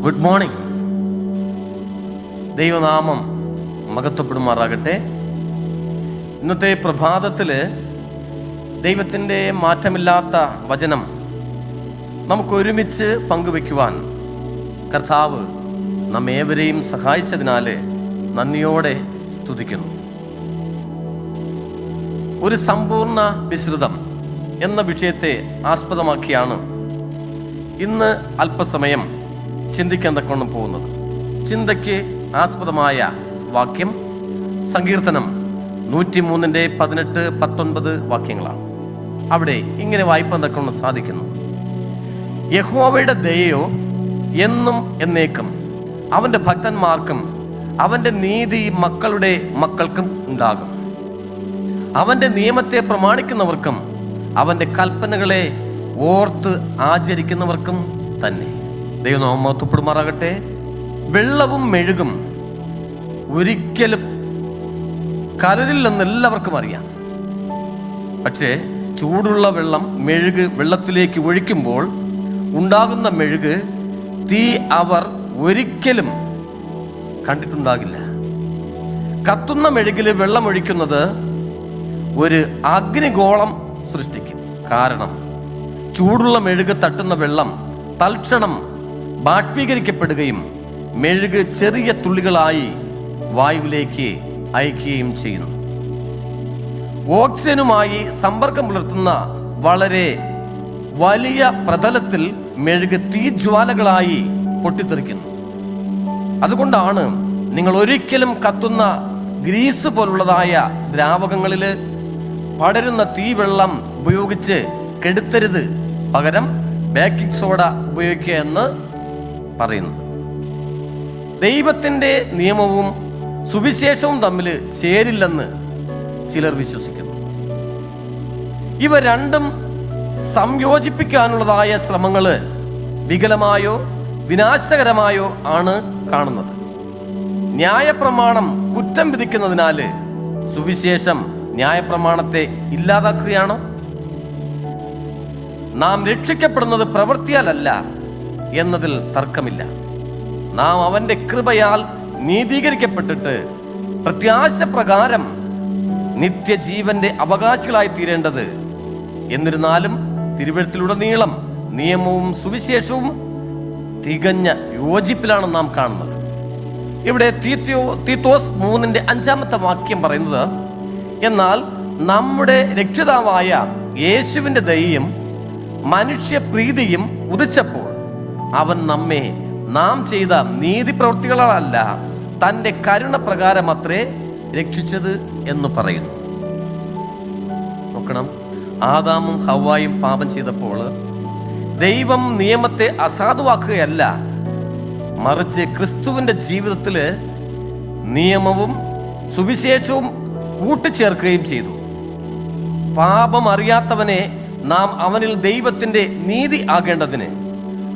Good morning. ദൈവനാമം മഹത്വപ്പെടുമാറാകട്ടെ. ഇന്നത്തെ പ്രഭാതത്തിൽ ദൈവത്തിൻ്റെ മാറ്റമില്ലാത്ത വചനം നമുക്കൊരുമിച്ച് പങ്കുവയ്ക്കുവാൻ കർത്താവ് നമ്മേവരെയും സഹായിച്ചതിനാൽ നന്ദിയോടെ സ്തുതിക്കുന്നു. ഒരു സമ്പൂർണ്ണ വിസ്തൃതം എന്ന വിഷയത്തെ ആസ്പദമാക്കിയാണ് ഇന്ന് അല്പസമയം ചിന്തിക്കാൻ തക്കൊണ്ട് പോകുന്നത്. ചിന്തയ്ക്ക് ആസ്പദമായ വാക്യം സങ്കീർത്തനം 103:18-19 വാക്യങ്ങളാണ്. അവിടെ ഇങ്ങനെ വായിപ്പാൻ തക്കൊണ്ട് സാധിക്കുന്നു: യഹോവയുടെ ദയയോ എന്നും എന്നേക്കും അവൻ്റെ ഭക്തന്മാർക്കും അവൻ്റെ നീതി മക്കളുടെ മക്കൾക്കും ഉണ്ടാകും. അവൻ്റെ നിയമത്തെ പ്രമാണിക്കുന്നവർക്കും അവൻ്റെ കൽപ്പനകളെ ഓർത്ത് ആചരിക്കുന്നവർക്കും തന്നെ. ദൈവനാമം മഹത്വപ്പെടുമാറാകട്ടെ. വെള്ളവും മെഴുകും ഒരിക്കലും കലരില്ലെന്ന് എല്ലാവർക്കും അറിയാം. പക്ഷേ ചൂടുള്ള മെഴുക് വെള്ളത്തിലേക്ക് ഒഴിക്കുമ്പോൾ ഉണ്ടാകുന്ന മെഴുക് തീ അവർ ഒരിക്കലും കണ്ടിട്ടുണ്ടാകില്ല. കത്തുന്ന മെഴുകിൽ വെള്ളമൊഴിക്കുന്നത് ഒരു അഗ്നിഗോളം സൃഷ്ടിക്കും. കാരണം ചൂടുള്ള മെഴുക് തട്ടുന്ന വെള്ളം തൽക്ഷണം ബാഷ്പീകരിക്കപ്പെടുകയും മെഴുക് ചെറിയ തുള്ളികളായി വായുവിലേക്ക് അയക്കുകയും ചെയ്യുന്നു. ഓക്സിജനുമായി സമ്പർക്കം പുലർത്തുന്ന വളരെ വലിയ പ്രതലത്തിൽ മെഴുക് തീജ്വാലകളായി പൊട്ടിത്തെറിക്കുന്നു. അതുകൊണ്ടാണ് നിങ്ങൾ ഒരിക്കലും കത്തുന്ന ഗ്രീസ് പോലുള്ളതായ ദ്രാവകങ്ങളിൽ പടരുന്ന തീവെള്ളം ഉപയോഗിച്ച് കെടുത്തരുത്, പകരം ബേക്കിംഗ് സോഡ ഉപയോഗിക്കുക എന്ന് പറയുന്നത്. ദൈവത്തിൻ്റെ നിയമവും സുവിശേഷവും തമ്മിൽ ചേരില്ലെന്ന് ചിലർ വിശ്വസിക്കുന്നു. ഇവ രണ്ടും സംയോജിപ്പിക്കാനുള്ളതായ ശ്രമങ്ങൾ വികലമായോ വിനാശകരമായോ ആണ് കാണുന്നത്. ന്യായപ്രമാണം കുറ്റം വിധിക്കുന്നതിനാൽ സുവിശേഷം ന്യായപ്രമാണത്തെ ഇല്ലാതാക്കുകയാണോ? നാം രക്ഷിക്കപ്പെടുന്നത് പ്രവൃത്തിയാലല്ല എന്നതിൽ തർക്കമില്ല. നാം അവൻ്റെ കൃപയാൽ നീതീകരിക്കപ്പെട്ടിട്ട് പ്രത്യാശ പ്രകാരം നിത്യജീവന്റെ അവകാശികളായി തീരേണ്ടത്. എന്നിരുന്നാലും തിരുവെഴുത്തിലുടനീളം നിയമവും സുവിശേഷവും തികഞ്ഞ യോജിപ്പിലാണ് നാം കാണുന്നത്. ഇവിടെ തീത്തോസ് 3:5 വാക്യം പറയുന്നത്: എന്നാൽ നമ്മുടെ രക്ഷിതാവായ യേശുവിൻ്റെ ദയയും മനുഷ്യപ്രീതിയും ഉദിച്ചപ്പോൾ അവൻ നമ്മെ നാം ചെയ്ത നീതി പ്രവൃത്തികളല്ല തൻ്റെ കരുണ പ്രകാരം അത്രേ രക്ഷിച്ചത് എന്ന് പറയുന്നു. നോക്കണം, ആദാമും ഹവ്വായും പാപം ചെയ്തപ്പോൾ ദൈവം നിയമത്തെ അസാധുവാക്കുകയല്ല, മറിച്ച് ക്രിസ്തുവിൻ്റെ ജീവിതത്തിൽ നിയമവും സുവിശേഷവും കൂട്ടിച്ചേർക്കുകയും ചെയ്തു. പാപം അറിയാത്തവനെ നാം അവനിൽ ദൈവത്തിൻ്റെ നീതി ആകേണ്ടതിന്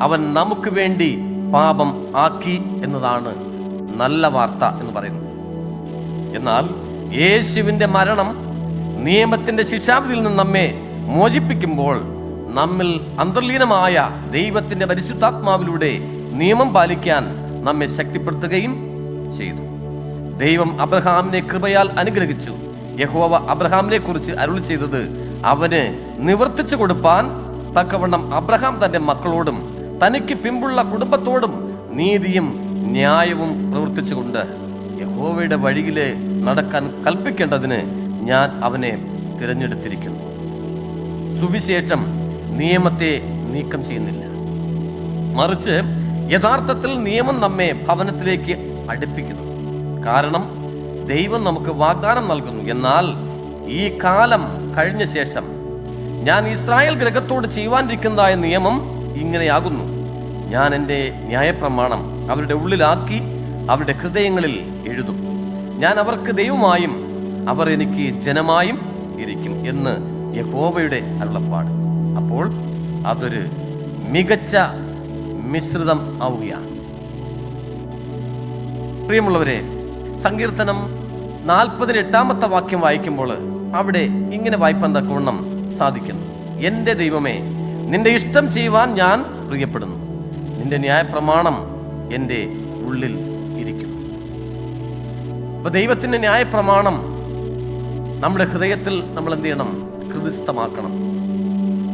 അവൻ നമുക്ക് വേണ്ടി പാപം ആക്കി എന്നതാണ് നല്ല വാർത്ത എന്ന് പറയുന്നത്. എന്നാൽ യേശുവിൻ്റെ മരണം നിയമത്തിൻ്റെ ശിക്ഷാവിധിയിൽ നിന്ന് നമ്മെ മോചിപ്പിക്കുമ്പോൾ നമ്മിൽ അന്തർലീനമായ ദൈവത്തിൻ്റെ പരിശുദ്ധാത്മാവിലൂടെ നിയമം പാലിക്കാൻ നമ്മെ ശക്തിപ്പെടുത്തുകയും ചെയ്തു. ദൈവം അബ്രഹാമിനെ കൃപയാൽ അനുഗ്രഹിച്ചു. യഹോവ അബ്രഹാമിനെ കുറിച്ച് അരുളി ചെയ്തത് അവന് നിവർത്തിച്ചു കൊടുപ്പാൻ തക്കവണ്ണം അബ്രഹാം തൻ്റെ മക്കളോടും തനിക്ക് പിമ്പുള്ള കുടുംബത്തോടും നീതിയും ന്യായവും പ്രവർത്തിച്ചുകൊണ്ട് യഹോവയുടെ വഴിയിൽ നടക്കാൻ കൽപ്പിക്കേണ്ടതിന് ഞാൻ അവനെ തിരഞ്ഞെടുത്തിരിക്കുന്നു. സുവിശേഷം നിയമത്തെ നീക്കം ചെയ്യുന്നില്ല, മറിച്ച് യഥാർത്ഥത്തിൽ നിയമം നമ്മെ ഭവനത്തിലേക്ക് അടുപ്പിക്കുന്നു. കാരണം ദൈവം നമുക്ക് വാഗ്ദാനം നൽകുന്നു: എന്നാൽ ഈ കാലം കഴിഞ്ഞ ശേഷം ഞാൻ ഇസ്രായേൽ ഗൃഹത്തോട് ചെയ്യുവാനിരിക്കുന്നതായ നിയമം ഇങ്ങനെയാകുന്നു. ഞാൻ എൻ്റെ ന്യായപ്രമാണം അവരുടെ ഉള്ളിലാക്കി അവരുടെ ഹൃദയങ്ങളിൽ എഴുതും. ഞാൻ അവർക്ക് ദൈവമായും അവർ എനിക്ക് ജനമായും ഇരിക്കും എന്ന് യഹോവയുടെ അരുളപ്പാട്. അപ്പോൾ അതൊരു മികച്ച മിശ്രിതം ആവുകയാണ്. പ്രിയമുള്ളവരെ, സങ്കീർത്തനം 48 വാക്യം വായിക്കുമ്പോൾ അവിടെ ഇങ്ങനെ വായിപ്പാൻ തക്കവണ്ണം സാധിക്കുന്നു: എൻ്റെ ദൈവമേ, നിന്റെ ഇഷ്ടം ചെയ്യുവാൻ ഞാൻ പ്രിയപ്പെടുന്നു. നിന്റെ ന്യായപ്രമാണം എൻ്റെ ഉള്ളിൽ ഇരിക്കുന്നു. അപ്പൊ ദൈവത്തിൻ്റെ ന്യായപ്രമാണം നമ്മുടെ ഹൃദയത്തിൽ നമ്മൾ എന്ത് ചെയ്യണം? ഹൃദിസ്ഥമാക്കണം.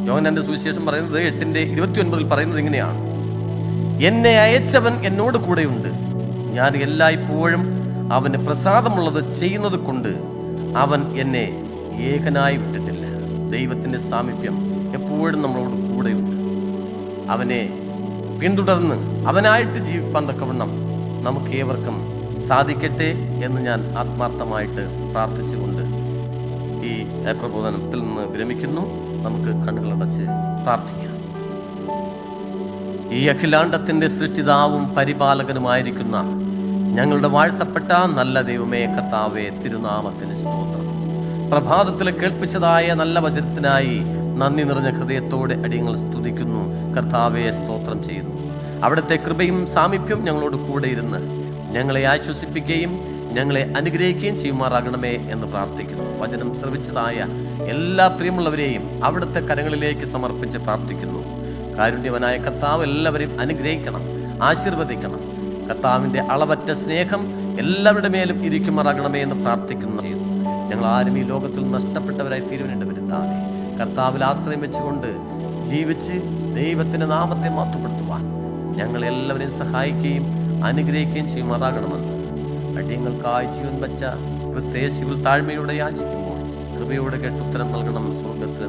യോഹന്നാന്റെ സുവിശേഷം പറയുന്നത് 8:29 പറയുന്നത് ഇങ്ങനെയാണ്: എന്നെ അയച്ചവൻ എന്നോട് കൂടെയുണ്ട്, ഞാൻ എല്ലായ്പ്പോഴും അവന് പ്രസാദമുള്ളത് ചെയ്യുന്നത് കൊണ്ട് അവൻ എന്നെ ഏകനായി വിട്ടിട്ടില്ല. ദൈവത്തിൻ്റെ സാമീപ്യം എപ്പോഴും നമ്മളോട് കൂടെയുണ്ട്. അവനെ പിന്തുടർന്ന് അവനായിട്ട് ജീവിപ്പാൻ തക്കവണ്ണം നമുക്ക് ഏവർക്കും സാധിക്കട്ടെ എന്ന് ഞാൻ ആത്മാർത്ഥമായിട്ട് പ്രാർത്ഥിച്ചുകൊണ്ട് ഈ പ്രബോധനത്തിൽ നിന്ന് വിരമിക്കുന്നു. നമുക്ക് കണ്ണുകളടച്ച് പ്രാർത്ഥിക്കാം. ഈ അഖിലാണ്ടത്തിൻ്റെ സൃഷ്ടിതാവും പരിപാലകനുമായിരിക്കുന്ന ഞങ്ങളുടെ വാഴ്ത്തപ്പെട്ട നല്ല ദൈവമേ, കർത്താവേ, തിരുനാമത്തിന് സ്തോത്രം. പ്രഭാതത്തിൽ കേൾപ്പിച്ചതായ നല്ല വചനത്തിനായി നന്ദി നിറഞ്ഞ ഹൃദയത്തോടെ അടിയങ്ങൾ സ്തുതിക്കുന്നു. കർത്താവേ, സ്തോത്രം ചെയ്യുന്നു. അവിടുത്തെ കൃപയും സാമീപ്യവും ഞങ്ങളോട് കൂടെ ഇരുന്ന് ഞങ്ങളെ ആശ്വസിപ്പിക്കുകയും ഞങ്ങളെ അനുഗ്രഹിക്കുകയും ചെയ്യുമാറാകണമേ എന്ന് പ്രാർത്ഥിക്കുന്നു. വചനം ശ്രവിച്ചതായ എല്ലാ പ്രിയമുള്ളവരെയും അവിടുത്തെ കരങ്ങളിലേക്ക് സമർപ്പിച്ച് പ്രാർത്ഥിക്കുന്നു. കാരുണ്യവനായ കർത്താവ് എല്ലാവരെയും അനുഗ്രഹിക്കണം, ആശീർവദിക്കണം. കർത്താവിൻ്റെ അളവറ്റ സ്നേഹം എല്ലാവരുടെ മേലും ഇരിക്കുമാറാകണമേ എന്ന് പ്രാർത്ഥിക്കുന്നു. ഞങ്ങൾ ആരും ഈ ലോകത്തിൽ നഷ്ടപ്പെട്ടവരായി തീരുവാനുണ്ട് വരുത്താതെ കർത്താവിൽ ആശ്രയം വെച്ചുകൊണ്ട് ജീവിച്ച് ദൈവത്തിൻ്റെ നാമത്തെ മഹത്വപ്പെടുത്തുവാൻ ഞങ്ങളെല്ലാവരെയും സഹായിക്കുകയും അനുഗ്രഹിക്കുകയും ചെയ്യുമാറാകണമെന്ന് അടിയങ്ങൾക്കായി ജീവൻ വച്ച ക്രിസ്തയേശുവിൽ താഴ്മയോടെ യാചിക്കുമ്പോൾ കൃപയോടെ കേട്ടുത്തരം നൽകണം. സ്വർഗ്ഗത്തിലെ